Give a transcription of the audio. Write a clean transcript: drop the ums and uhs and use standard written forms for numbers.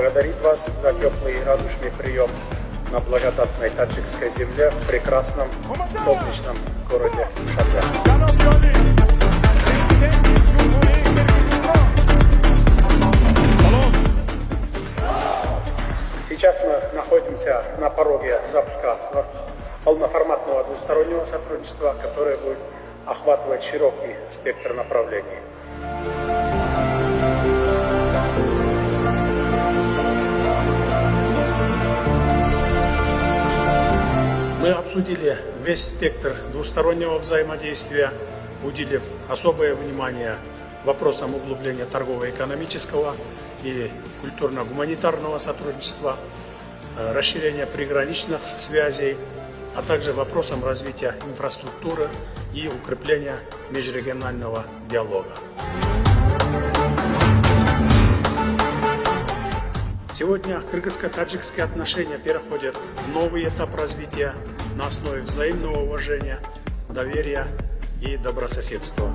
поблагодарить вас за теплый и радушный прием на благодатной таджикской земле в прекрасном солнечном городе Шарля. Сейчас мы находимся на пороге запуска полноформатного двустороннего сотрудничества, которое будет охватывать широкий спектр направлений. Мы обсудили весь спектр двустороннего взаимодействия, уделив особое внимание вопросам углубления торгово-экономического и культурно-гуманитарного сотрудничества, расширения приграничных связей, а также вопросам развития инфраструктуры и укрепления межрегионального диалога. Сегодня кыргызско-таджикские отношения переходят в новый этап развития на основе взаимного уважения, доверия и добрососедства.